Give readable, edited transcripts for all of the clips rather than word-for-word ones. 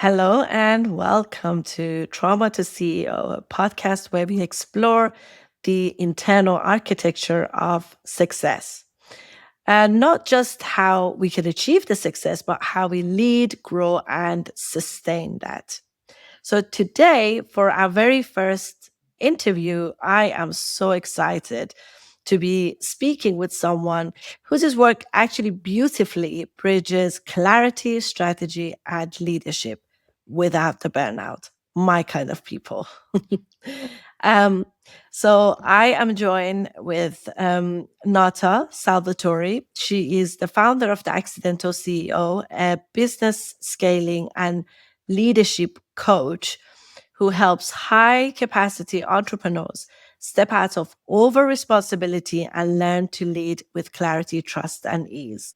Hello and welcome to Trauma to CEO, a podcast where we explore the internal architecture of success. And not just how we can achieve the success, but how we lead, grow, and sustain that. So today, for our very first interview, I am so excited to be speaking with someone whose work actually beautifully bridges clarity, strategy, and leadership without the burnout. My kind of people. um, so I am joined with Nata Salvatori. She is the founder of the Accidental CEO, a business scaling and leadership coach who helps high capacity entrepreneurs step out of over responsibility and learn to lead with clarity, trust, and ease.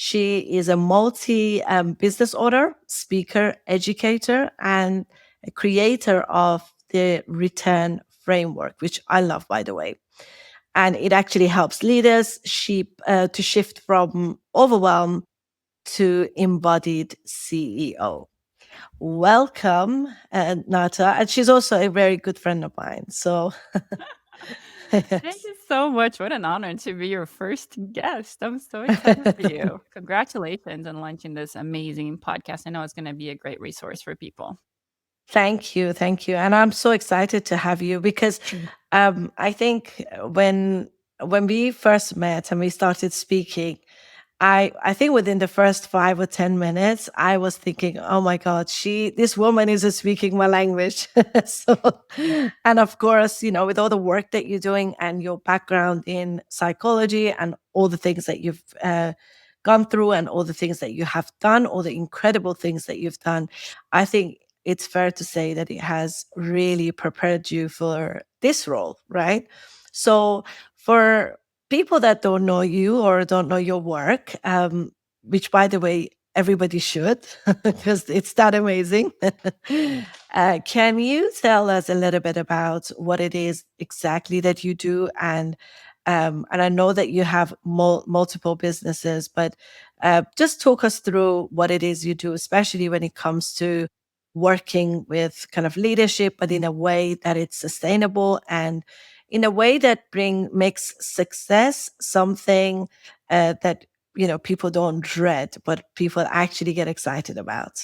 She is a multi business owner, speaker, educator, and a creator of the return framework, which I love, by the way. And it actually helps leaders to shift from overwhelm to embodied CEO. Welcome, Nata. And she's also a very good friend of mine. So, Thank yes. you so much. What an honor to be your first guest. I'm so excited for you. Congratulations on launching this amazing podcast. I know it's going to be a great resource for people. Thank you. Thank you. And I'm so excited to have you because I think when we first met and we started speaking, I think within the first 5 or 10 minutes, I was thinking, oh my God, this woman is speaking my language. So, and of course, with all the work that you're doing and your background in psychology and all the things that you've gone through and all the things that you have done, all the incredible things that you've done, I think it's fair to say that it has really prepared you for this role, right? So, for people that don't know you or don't know your work, which by the way, everybody should, because it's that amazing. Can you tell us a little bit about what it is exactly that you do? And I know that you have multiple businesses, but just talk us through what it is you do, especially when it comes to working with kind of leadership, but in a way that it's sustainable and in a way that bring makes success something that people don't dread, but people actually get excited about.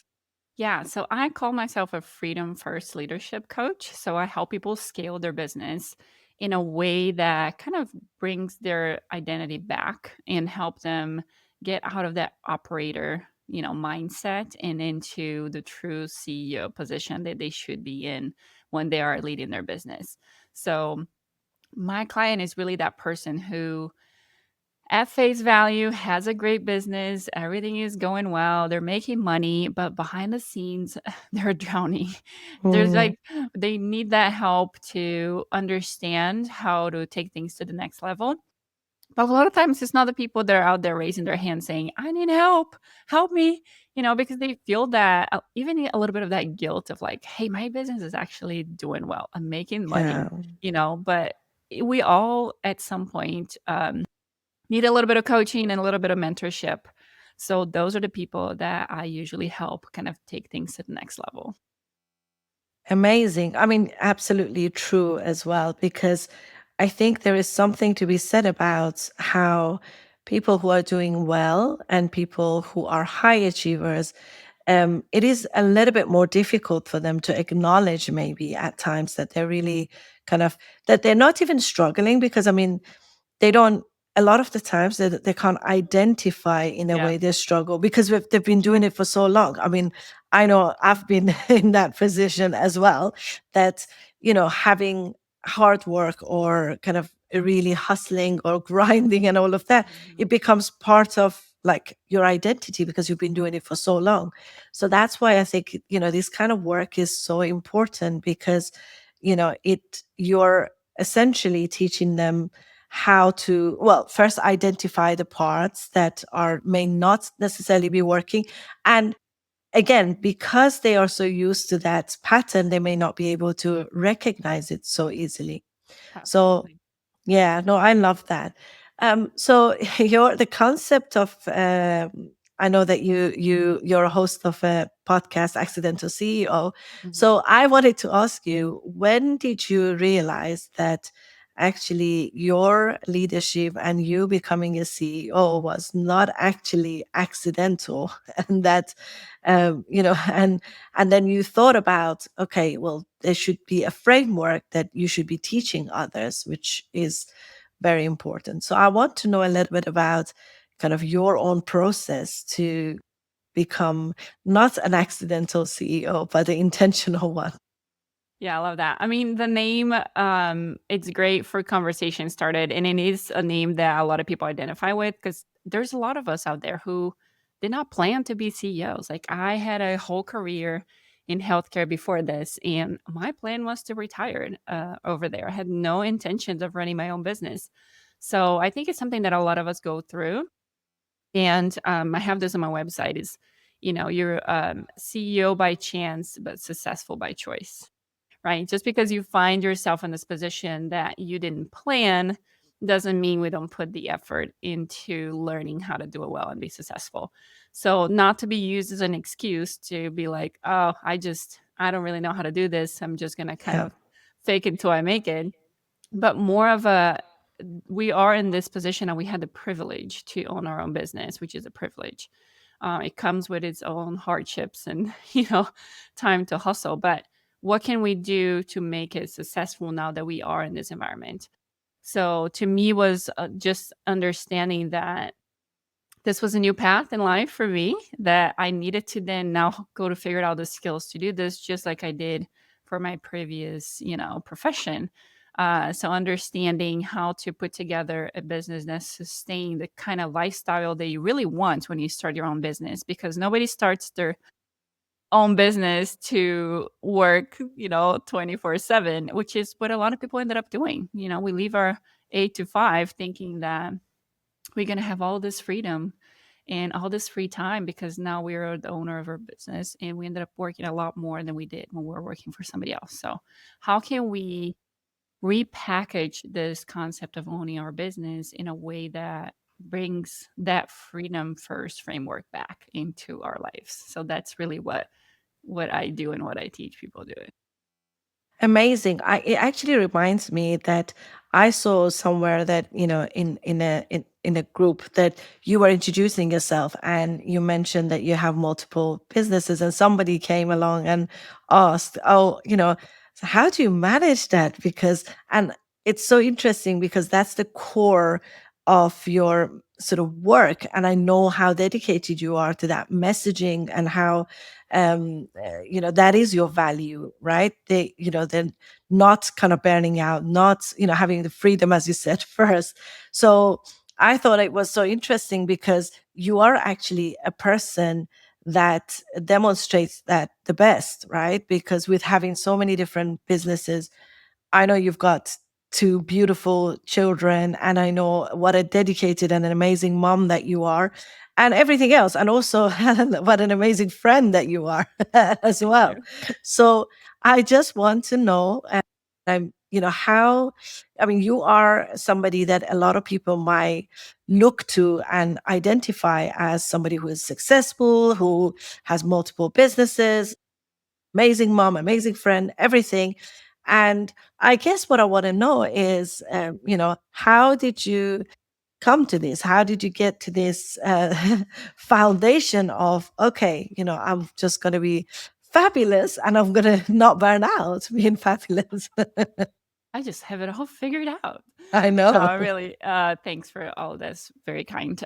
Yeah, so I call myself a freedom first leadership coach. So I help people scale their business in a way that kind of brings their identity back and help them get out of that operator, mindset and into the true CEO position that they should be in when they are leading their business. So my client is really that person who at face value has a great business, everything is going well, they're making money, but behind the scenes they're drowning. There's Mm, like they need that help to understand how to take things to the next level. But a lot of times it's not the people that are out there raising their hand saying, I need help, help me, because they feel that even a little bit of that guilt of like, hey, my business is actually doing well, I'm making money, yeah. but we all at some point need a little bit of coaching and a little bit of mentorship. So those are the people that I usually help kind of take things to the next level. Amazing. I mean, absolutely true as well, because I think there is something to be said about how people who are doing well and people who are high achievers, it is a little bit more difficult for them to acknowledge maybe at times that they're really kind of, that they're not even struggling because, I mean, they don't, a lot of the times they can't identify in a Yeah. way their struggle because they've been doing it for so long. I mean, I know I've been in that position as well, that having hard work or kind of really hustling or grinding and all of that, it becomes part of like your identity because you've been doing it for so long. So that's why I think this kind of work is so important because you're essentially teaching them how to, well, first identify the parts that are may not necessarily be working, and again, because they are so used to that pattern, they may not be able to recognize it so easily. So Absolutely. yeah, no, I love that. So the concept of I know that you're a host of a podcast, Accidental CEO. Mhm. So I wanted to ask you, when did you realize that actually your leadership and you becoming a CEO was not actually accidental, and that and then you thought about, okay, well, there should be a framework that you should be teaching others, which is very important. So I want to know a little bit about kind of your own process to become not an accidental CEO, but the intentional one. Yeah, I love that. I mean, the name, it's great for conversation started, and it is a name that a lot of people identify with because there's a lot of us out there who did not plan to be CEOs. Like, I had a whole career in healthcare before this, and my plan was to retire over there. I had no intentions of running my own business. So I think it's something that a lot of us go through. And I have this on my website is, you're CEO by chance, but successful by choice, right? Just because you find yourself in this position that you didn't plan doesn't mean we don't put the effort into learning how to do it well and be successful. So, not to be used as an excuse to be like, oh, I don't really know how to do this. I'm just going to kind Yeah. of fake it until I make it. But more of a, we are in this position and we had the privilege to own our own business, which is a privilege. It comes with its own hardships and time to hustle. But what can we do to make it successful now that we are in this environment? So to me was just understanding that this was a new path in life for me that I needed to then now go to figure out the skills to do this, just like I did for my previous, profession. So understanding how to put together a business that sustain the kind of lifestyle that you really want when you start your own business, because nobody starts their own business to work, 24/7, which is what a lot of people ended up doing. We leave our 8 to 5 thinking that we're going to have all this freedom and all this free time because now we're the owner of our business, and we ended up working a lot more than we did when we were working for somebody else. So, how can we repackage this concept of owning our business in a way that brings that freedom first framework back into our lives? So that's really what I do and what I teach people doing. Amazing. It actually reminds me that I saw somewhere that, in a group, that you were introducing yourself and you mentioned that you have multiple businesses, and somebody came along and asked, "Oh, so how do you manage that?" Because and it's so interesting because that's the core of your sort of work, and I know how dedicated you are to that messaging, and how that is your value, right? Then not kind of burning out, not having the freedom, as you said first. So I thought it was so interesting because you are actually a person that demonstrates that the best, right? Because with having so many different businesses, I know you've got two beautiful children, and I know what a dedicated and an amazing mom that you are, and everything else. And also, what an amazing friend that you are as Thank well. you. So I just want to know, how, I mean, you are somebody that a lot of people might look to and identify as somebody who is successful, who has multiple businesses, amazing mom, amazing friend, everything. And I guess what I want to know is, how did you come to this? How did you get to this foundation of, okay, I'm just going to be fabulous and I'm going to not burn out being fabulous? I just have it all figured out. I know. No, really, thanks for all of this. Very kind.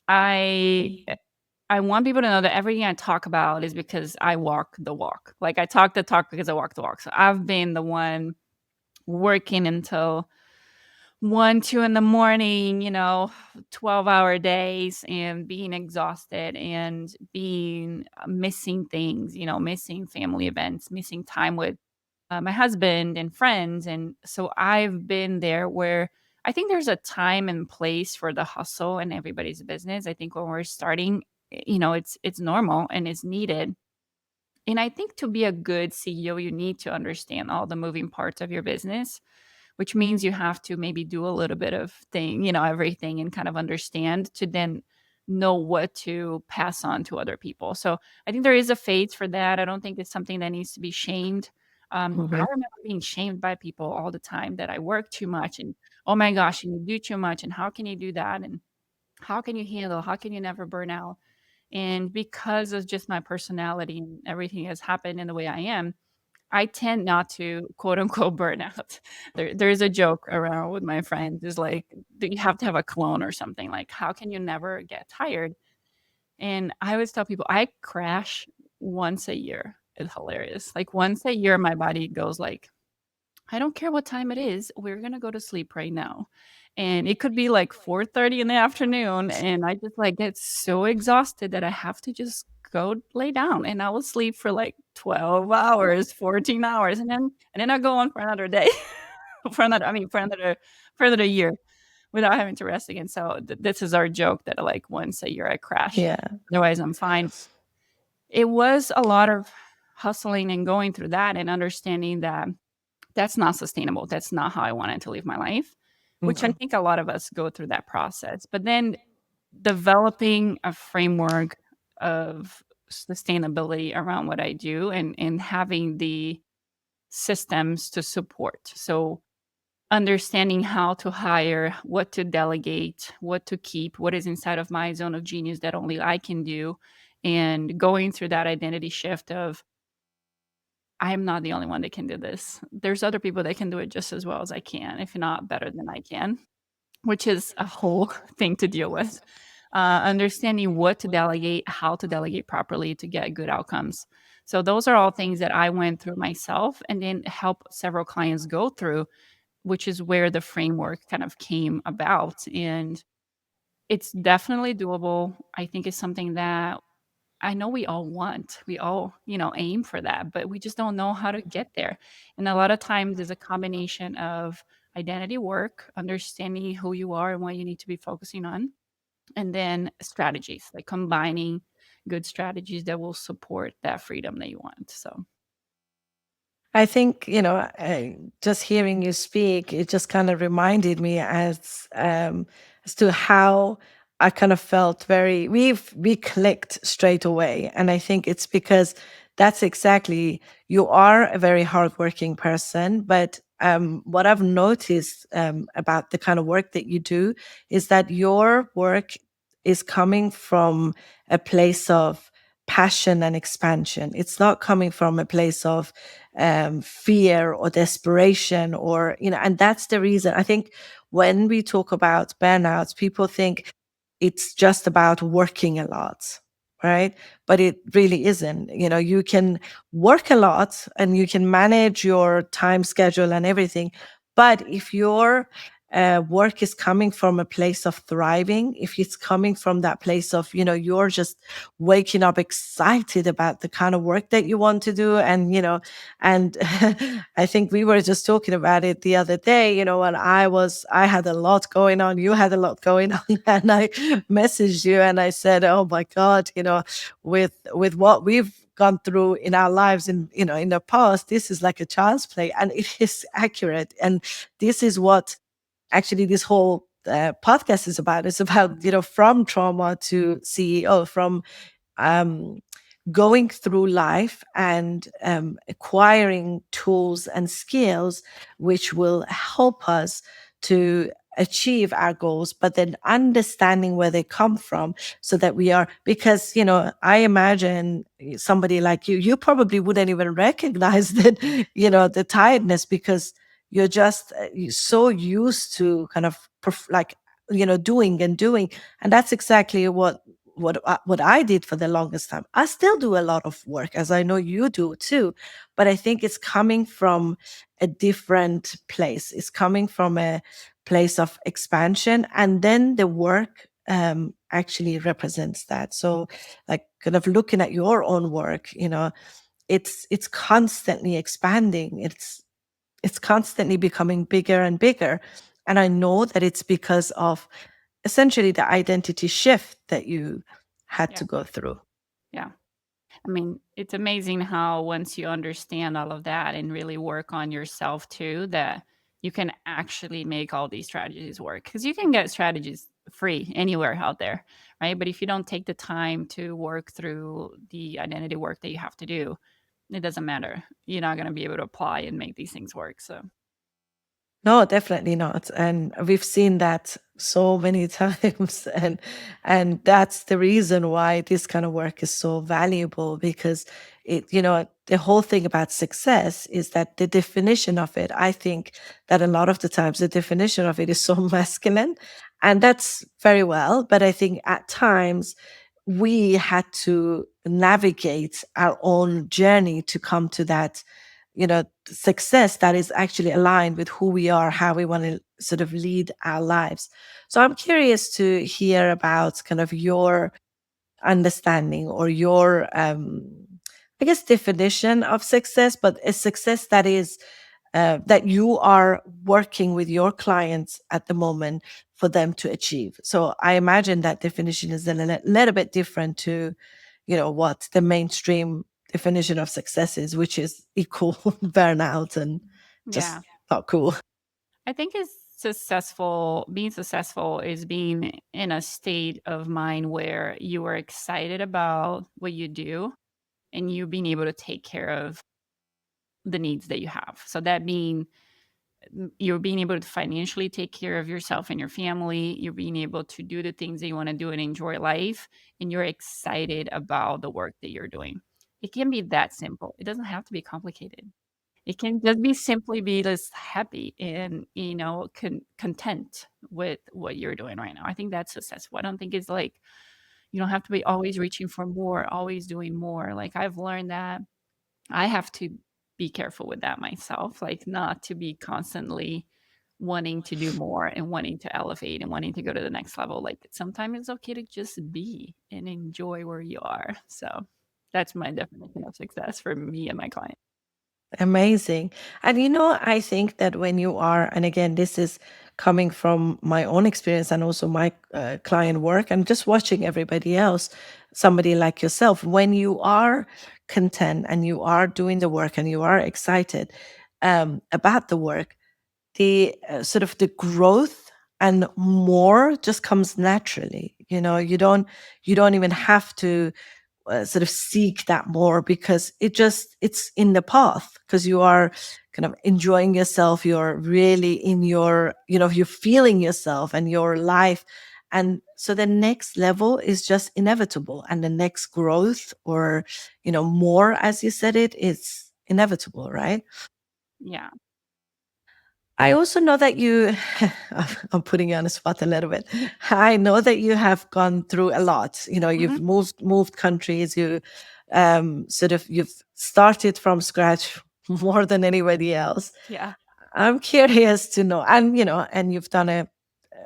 I I want people to know that everything I talk about is because I walk the walk. Like, I talk the talk because I walk the walk. So I've been the one working until 1, 2 in the morning, 12-hour days, and being exhausted and being missing things, missing family events, missing time with my husband and friends. And so I've been there where I think there's a time and place for the hustle in everybody's business. I think when we're starting, it's normal and it's needed. And I think to be a good CEO, you need to understand all the moving parts of your business, which means you have to maybe do a little bit of everything, and kind of understand to then know what to pass on to other people. So I think there is a phase for that. I don't think it's something that needs to be shamed. I Mhm. remember being shamed by people all the time that I work too much and, oh my gosh, and you do too much and how can you do that and how can you handle? How can you never burn out? And because of just my personality and everything has happened in the way I am, I tend not to quote unquote burn out. There's a joke around with my friends is like, that you have to have a clone or something. Like, how can you never get tired? And I always tell people I crash once a year. It's hilarious. Like once a year, my body goes like, I don't care what time it is. We're gonna go to sleep right now. And it could be like 4:30 in the afternoon, and I just like get so exhausted that I have to just go lay down and I will sleep for like 12 hours, 14 hours, and then I go on for another day, for another I mean for another year without having to rest again. So this is our joke that like once a year I crash. Yeah. Otherwise I'm fine. It was a lot of hustling and going through that and understanding that that's not sustainable. That's not how I wanted to live my life, which I Mhm. think a lot of us go through that process. But then developing a framework of sustainability around what I do and having the systems to support. So understanding how to hire, what to delegate, what to keep, what is inside of my zone of genius that only I can do, and going through that identity shift of I'm not the only one that can do this. There's other people that can do it just as well as I can, if not better than I can, which is a whole thing to deal with. Understanding what to delegate, how to delegate properly to get good outcomes. So those are all things that I went through myself and then help several clients go through, which is where the framework kind of came about. And it's definitely doable. I think it's something that I know we all want. We all, aim for that, but we just don't know how to get there. And a lot of times there's a combination of identity work, understanding who you are and what you need to be focusing on, and then strategies, like combining good strategies that will support that freedom that you want. So, I think, just hearing you speak, it just kind of reminded me as to how I kind of felt we clicked straight away. And I think it's because that's exactly, you are a very hardworking person, but what I've noticed about the kind of work that you do is that your work is coming from a place of passion and expansion. It's not coming from a place of fear or desperation, or and that's the reason I think when we talk about burnouts, people think it's just about working a lot, right? But it really isn't. You can work a lot and you can manage your time schedule and everything, but if your work is coming from a place of thriving, if it's coming from that place of you're just waking up excited about the kind of work that you want to do, and I think we were just talking about it the other day, when I had a lot going on, you had a lot going on, and I messaged you and I said, oh my God, with what we've gone through in our lives in the past, this is like a child's play, and it is accurate. And this is what actually this whole podcast is about. It's about, from trauma to CEO, from um, going through life and acquiring tools and skills which will help us to achieve our goals, but then understanding where they come from, so that we are, because I imagine somebody like you probably wouldn't even recognize that, the tiredness, because you're so used to kind of like doing and doing. And that's exactly what I did for the longest time. I still do a lot of work, as I know you do too, but I think it's coming from a different place. It's coming from a place of expansion, and then the work actually represents that. So, like, kind of looking at your own work, it's constantly expanding. It's constantly becoming bigger and bigger, and I know that it's because of essentially the identity shift that you had yeah. to go through. Yeah. I mean, it's amazing how once you understand all of that and really work on yourself too, that you can actually make all these strategies work. Because you can get strategies free anywhere out there, right? But if you don't take the time to work through the identity work that you have to do, it doesn't matter. You're not going to be able to apply and make these things work. So, No, definitely not. And we've seen that so many times. And that's the reason why this kind of work is so valuable, because the whole thing about success is that the definition of it, I think that a lot of the times the definition of it is so masculine. And that's very well. But I think at times we had to navigate our own journey to come to that, success that is actually aligned with who we are, how we want to sort of lead our lives. So I'm curious to hear about kind of your understanding or your I guess definition of success, but a success that is that you are working with your clients at the moment for them to achieve. So I imagine that definition is a little bit different to, what the mainstream definition of success is, which is equal burnout and yeah, just not cool. I think being successful is being in a state of mind where you are excited about what you do and you being able to take care of the needs that you have. So that being you're being able to financially take care of yourself and your family, you're being able to do the things that you want to do and enjoy life, and you're excited about the work that you're doing. It can be that simple. It doesn't have to be complicated. It can just be simply be just happy and content with what you're doing right now. I think that's successful. I don't think it's like you don't have to be always reaching for more, always doing more. Like I've learned that I have to be careful with that myself, like not to be constantly wanting to do more and wanting to elevate and wanting to go to the next level. Like sometimes it's okay to just be and enjoy where you are. So that's my definition of success for me and my client. Amazing. And I think that when you are, and again, this is coming from my own experience and also my client work and just watching everybody else, somebody like yourself, when you are content and you are doing the work and you are excited about the work, the sort of the growth and more just comes naturally. You don't even have to sort of seek that more, because it's in the path, because you are kind of enjoying yourself, you're really in your, you're feeling yourself and your life. And so the next level is just inevitable, and the next growth, or more, as you said, it is inevitable, right? Yeah. I also know that you, I'm putting you on the spot a little bit. I know that you have gone through a lot. Hmm. You've moved countries. You've started from scratch more than anybody else. Yeah. I'm curious to know, and you've done a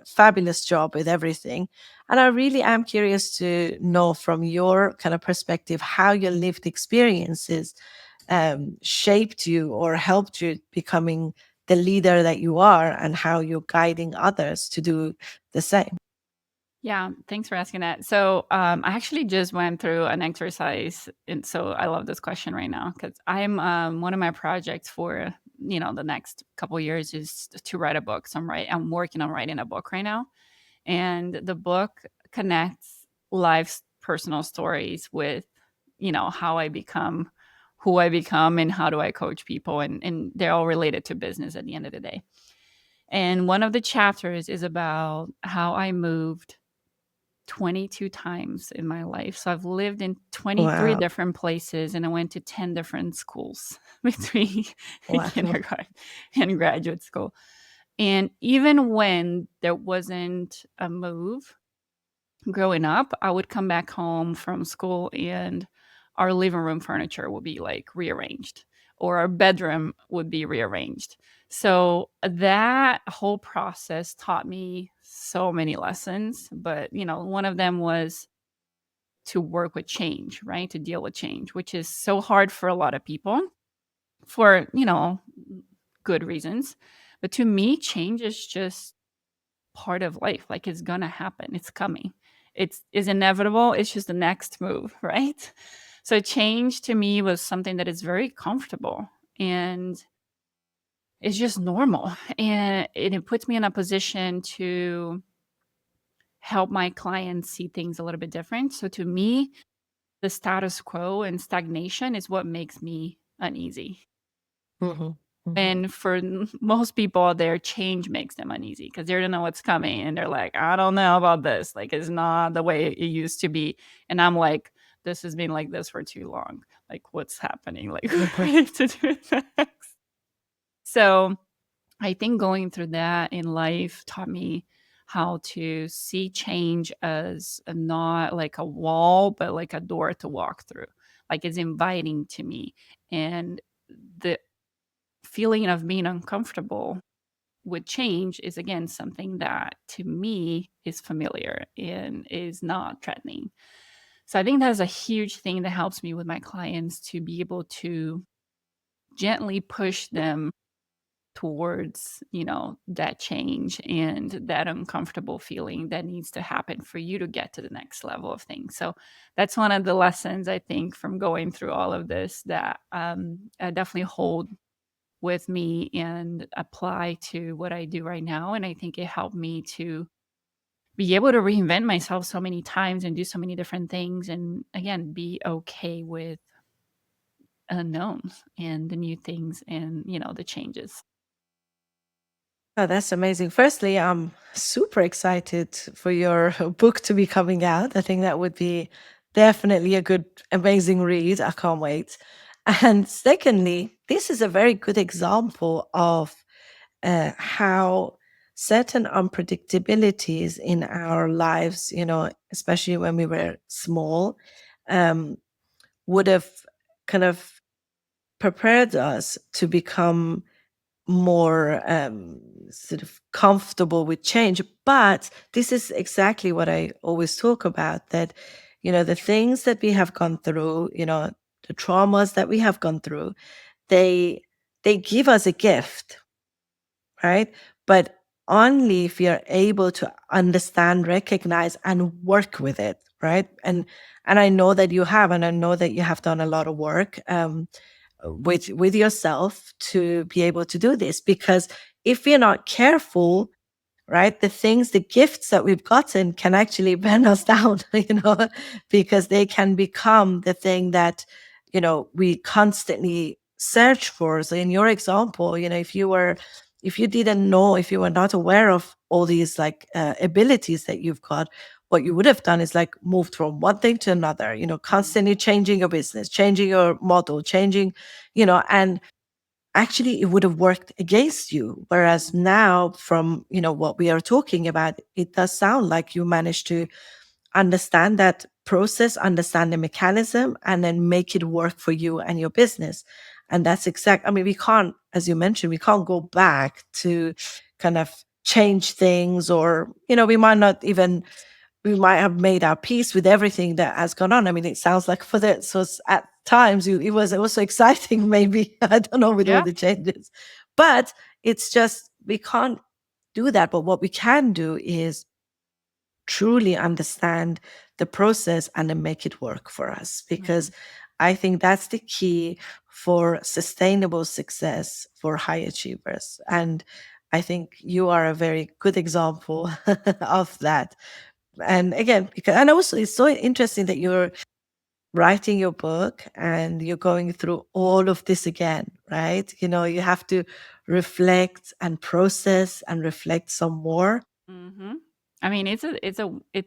fabulous job with everything. And I really am curious to know from your kind of perspective how your lived experiences shaped you or helped you becoming the leader that you are, and how you're guiding others to do the same. Yeah, thanks for asking that. So, I actually just went through an exercise, and so I love this question right now because I'm one of my projects for the next couple years is to write a book. So I'm working on writing a book right now, and the book connects life's personal stories with how I become who I become and how do I coach people, and they're all related to business at the end of the day. And one of the chapters is about how I moved 22 times in my life. So I've lived in 23 Wow. different places and I went to 10 different schools between Wow. kindergarten and graduate school. And even when there wasn't a move growing up, I would come back home from school and our living room furniture would be like rearranged or our bedroom would be rearranged. So that whole process taught me so many lessons, but one of them was to work with change, right? To deal with change, which is so hard for a lot of people for, good reasons. But to me, change is just part of life. Like it's gonna happen. It's coming. It's is inevitable. It's just the next move, right? So change to me was something that is very comfortable and it's just normal. And it puts me in a position to help my clients see things a little bit different. So to me, the status quo and stagnation is what makes me uneasy. Mhm. Mhm. And for most people, their change makes them uneasy because they don't know what's coming. And they're like, I don't know about this. Like, it's not the way it used to be. And I'm like, this has been like this for too long. Like, what's happening? Like, what do I need to do next? So I think going through that in life taught me how to see change as not like a wall, but like a door to walk through. Like, it's inviting to me. And the feeling of being uncomfortable with change is, again, something that to me is familiar and is not threatening. So I think that is a huge thing that helps me with my clients, to be able to gently push them towards, that change and that uncomfortable feeling that needs to happen for you to get to the next level of things. So that's one of the lessons, I think, from going through all of this, that I definitely hold with me and apply to what I do right now. And I think it helped me to be able to reinvent myself so many times and do so many different things. And again, be okay with unknowns and the new things and, the changes. Oh, that's amazing. Firstly, I'm super excited for your book to be coming out. I think that would be definitely a good, amazing read. I can't wait. And secondly, this is a very good example of how certain unpredictabilities in our lives, especially when we were small, um, would have kind of prepared us to become more sort of comfortable with change. But this is exactly what I always talk about, that, the things that we have gone through, the traumas that we have gone through, they they give us a gift, right? But only if you're able to understand, recognize, and work with it, right? And I know that you have, and I know that you have done a lot of work with yourself to be able to do this. Because if you're not careful, right, the gifts that we've gotten can actually burn us down, because they can become the thing that, we constantly search for. So in your example, if you didn't know, if you were not aware of all these like abilities that you've got, what you would have done is like moved from one thing to another, Mhm. constantly changing your business, changing your model, changing, and actually it would have worked against you. Whereas Mhm. now, from what we are talking about, it does sound like you managed to understand that process, understand the mechanism, and then make it work for you and your business. And that's exact. I mean, we can't, as you mentioned, we can't go back to kind of change things, or we might not even, we might have made our peace with everything that has gone on. I mean, it sounds like for that. So at times it was also exciting, maybe. I don't know, with all Yeah. the changes. But it's just, we can't do that. But what we can do is truly understand the process and then make it work for us. Because Mhm. I think that's the key for sustainable success for high achievers. And I think you are a very good example of that. And again, because, and also it's so interesting that you're writing your book and you're going through all of this again, right? You have to reflect and process and reflect some more. Mhm. I mean, it's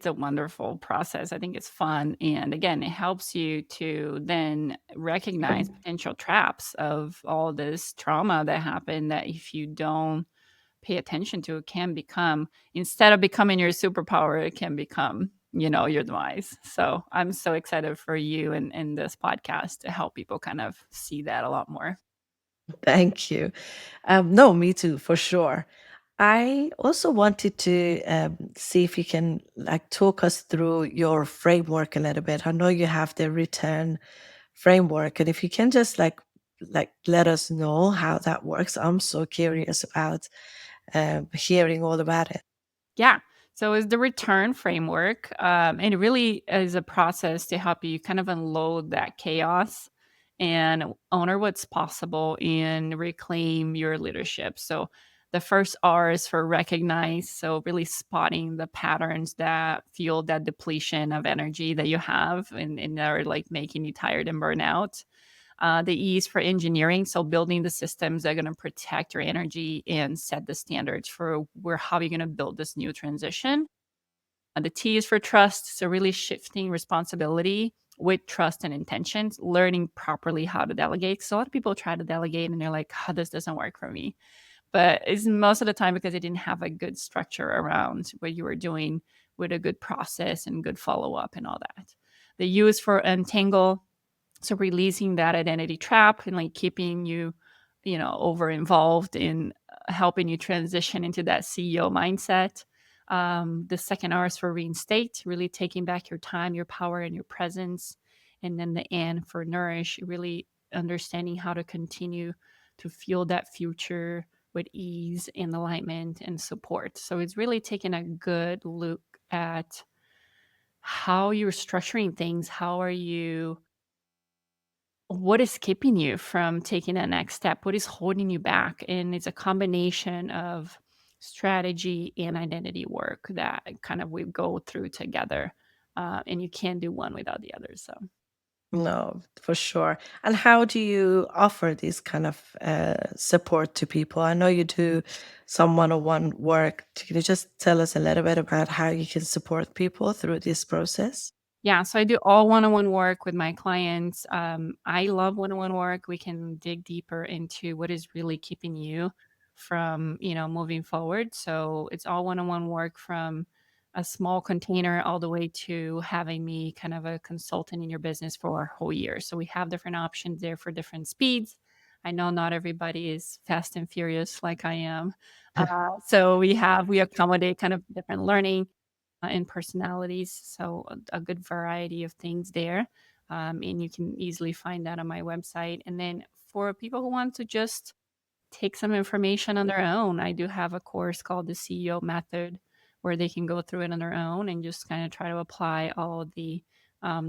a wonderful process. I think it's fun, and again, it helps you to then recognize potential traps of all this trauma that happened, that if you don't pay attention to, it can become, instead of becoming your superpower, it can become, your demise. So I'm so excited for you and this podcast to help people kind of see that a lot more. Thank you. No, me too, for sure. I also wanted to see if you can like talk us through your framework a little bit. I know you have the return framework, and if you can just like let us know how that works. I'm so curious about hearing all about it. Yeah. So is the return framework, and it really is a process to help you kind of unload that chaos and honor what's possible and reclaim your leadership. So The first R is for recognize. So, really spotting the patterns that fuel that depletion of energy that you have and are like making you tired and burn out. The E is for engineering. So, building the systems that are going to protect your energy and set the standards for how you're going to build this new transition. The T is for trust. So, really shifting responsibility with trust and intentions, learning properly how to delegate. So, a lot of people try to delegate and they're like, oh, this doesn't work for me. But it's most of the time because they didn't have a good structure around what you were doing with a good process and good follow up and all that. The U is for untangle. So releasing that identity trap and like keeping you, over involved in helping you transition into that CEO mindset. The second R is for reinstate, really taking back your time, your power, and your presence. And then the N for nourish, really understanding how to continue to fuel that future with ease and alignment and support. So it's really taking a good look at how you're structuring things. How are you what is keeping you from taking that next step? What is holding you back? And it's a combination of strategy and identity work that kind of we go through together. And you can't do one without the other. So, No, for sure. And how do you offer this kind of support to people? I know you do some one-on-one work. Can you just tell us a little bit about how you can support people through this process? yeah, so I do all one-on-one work with my clients. I love one-on-one work. We can dig deeper into what is really keeping you from, moving forward. So it's all one-on-one work from a small container all the way to having me kind of a consultant in your business for a whole year. So we have different options there for different speeds. I know not everybody is fast and furious like I am. So we accommodate kind of different learning and personalities. So a good variety of things there. And you can easily find that on my website. And then for people who want to just take some information on their own, I do have a course called the CEO Method where they can go through it on their own and just kind of try to apply all of the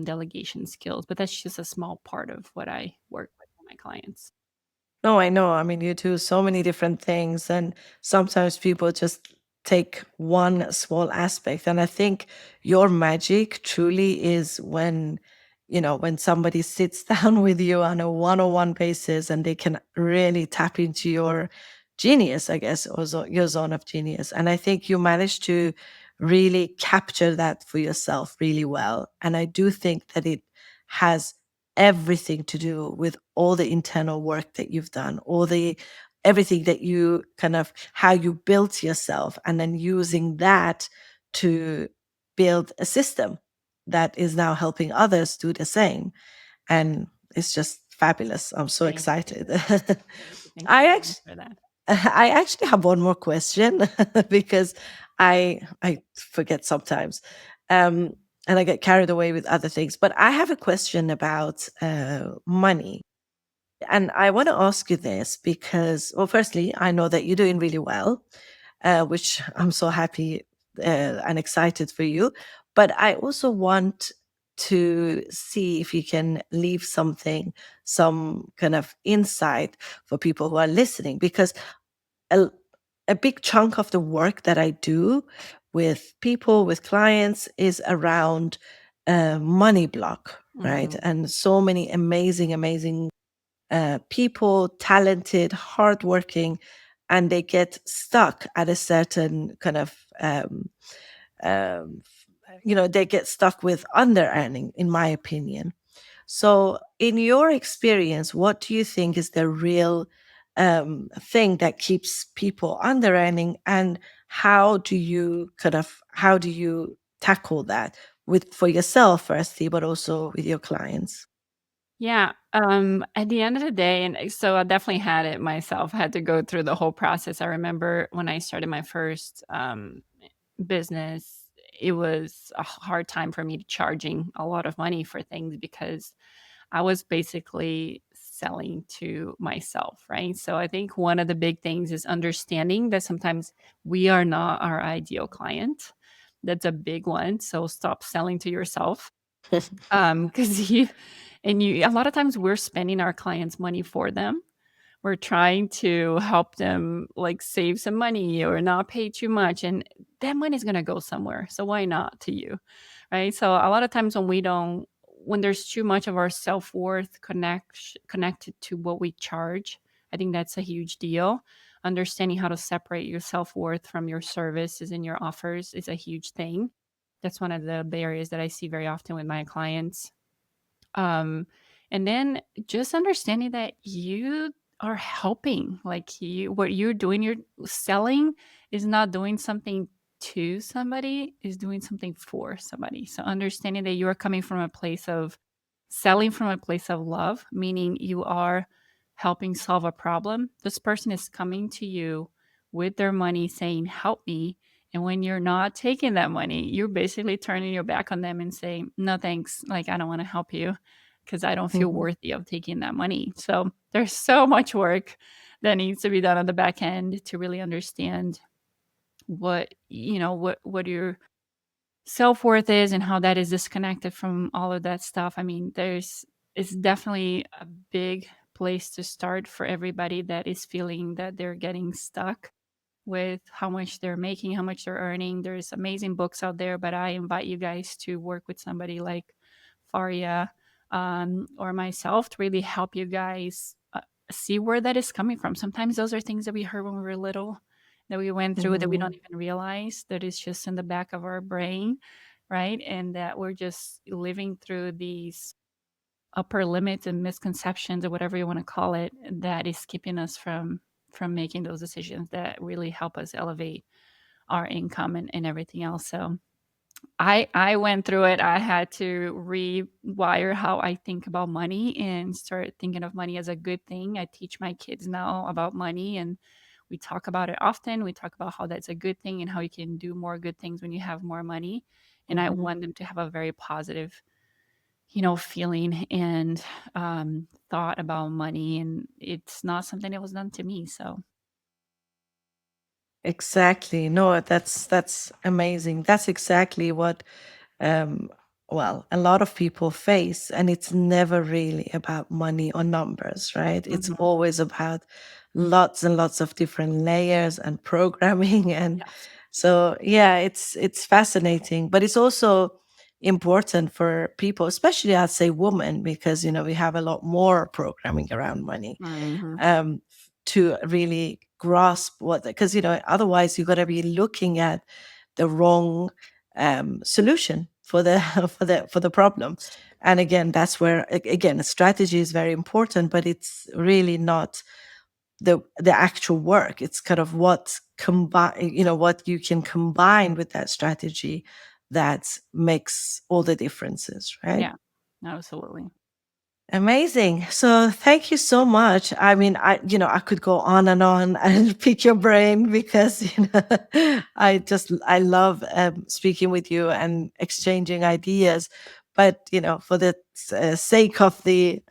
delegation skills. But that's just a small part of what I work with my clients. No, I know. I mean, you do so many different things, and sometimes people just take one small aspect. And I think your magic truly is when, when somebody sits down with you on a one-on-one basis and they can really tap into your genius, I guess, or your zone of genius. And I think you managed to really capture that for yourself really well. And I do think that it has everything to do with all the internal work that you've done, all the everything that you kind of how you built yourself, and then using that to build a system that is now helping others do the same. And it's just fabulous. I'm so Thank you. excited. Thank you I very much actually for that. I actually have one more question because I forget sometimes, um, and I get carried away with other things. But I have a question about money, and I want to ask you this because, well, firstly, I know that you're doing really well, which I'm so happy and excited for you. But I also want to see if you can leave something, some kind of insight for people who are listening, because a, a big chunk of the work that I do with people, with clients, is around money block, right? Mhm. And so many amazing, amazing people, talented, hardworking, and they get stuck at a certain kind of, um, they get stuck with under earning, in my opinion. So, in your experience, what do you think is the real thing that keeps people under earning, and how do you tackle that with for yourself firstly, but also with your clients? Yeah, at the end of the day so I definitely had it myself. I had to go through the whole process. I remember when I started my first, business, it was a hard time for me charging a lot of money for things because I was basically selling to myself, right? So I think one of the big things is understanding that sometimes we are not our ideal client. That's a big one. So stop selling to yourself. Because you a lot of times we're spending our clients' money for them, we're trying to help them like save some money or not pay too much, and that money's going to go somewhere. So why not to you? Right? So a lot of times when there's too much of our self-worth connected to what we charge, I think that's a huge deal. Understanding how to separate your self-worth from your services and your offers is a huge thing. That's one of the barriers that I see very often with my clients. um, and then just understanding that you are helping, like what you're doing, you're selling is not doing something to somebody, is doing something for somebody. So understanding that you are coming from a place of selling from a place of love, meaning you are helping solve a problem. This person is coming to you with their money saying, help me. And when you're not taking that money, you're basically turning your back on them and saying, no, thanks. Like, I don't want to help you because I don't feel Mhm. worthy of taking that money. So there's so much work that needs to be done on the back end to really understand what your self-worth is and how that is disconnected from all of that stuff. I mean, it's definitely a big place to start for everybody that is feeling that they're getting stuck with how much they're making, how much they're earning. There's amazing books out there, but I invite you guys to work with somebody like Farya, or myself to really help you guys see where that is coming from. Sometimes those are things that we heard when we were little, that we went through that we don't Mhm. even realize that it's just in the back of our brain, right? And that we're just living through these upper limits and misconceptions or whatever you want to call it that is keeping us from making those decisions that really help us elevate our income and everything else. So I went through it. I had to rewire how I think about money and start thinking of money as a good thing. I teach my kids now about money, and we talk about it often. We talk about how that's a good thing and how you can do more good things when you have more money. And I Mhm. want them to have a very positive, feeling and thought about money. And it's not something that was done to me. So, Exactly. No, that's amazing. That's exactly what um well, a lot of people face, and it's never really about money or numbers, right? It's mhm. always about lots and lots of different layers and programming. And Yes. so yeah, it's fascinating, but it's also important for people, especially I'd say women, because we have a lot more programming around money, Hmm. to really grasp what, because otherwise you got to be looking at the wrong solution for the for the problem. And again, that's where again, strategy is very important, but it's really not the actual work. It's kind of what combine, what you can combine with that strategy that makes all the differences, right? Yeah, absolutely. Amazing. So thank you so much. I mean, I could go on and pick your brain, because I love speaking with you and exchanging ideas. But for the sake of the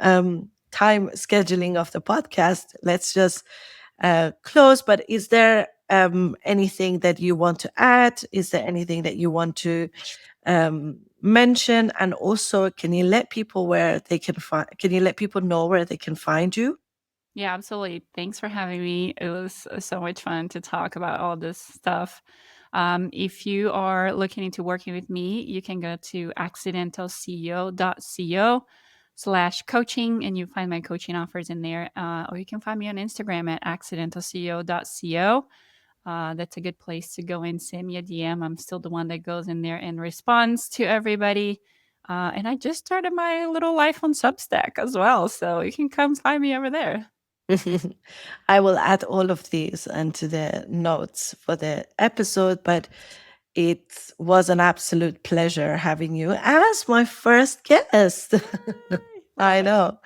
time scheduling of the podcast, let's just close. But is there anything that you want to add? Is there anything that you want to mention? And also, can you let people where they can find? Can you let people know where they can find you? Yeah, absolutely. Thanks for having me. It was so much fun to talk about all this stuff. If you are looking into working with me, you can go to accidentalceo.co/coaching, and you find my coaching offers in there. Or you can find me on Instagram at accidentalceo.co. That's a good place to go and send me a DM. I'm still the one that goes in there and responds to everybody. And I just started my little life on Substack as well. So you can come find me over there. I will add all of these into the notes for the episode. But it was an absolute pleasure having you as my first guest. Yay! Love I it. know.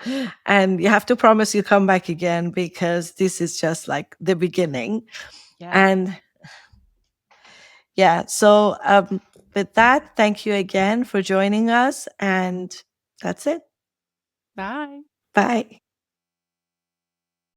And you have to promise you come back again, because this is just like the beginning. Yes. And yeah, so with that, thank you again for joining us. And that's it. Bye. Bye.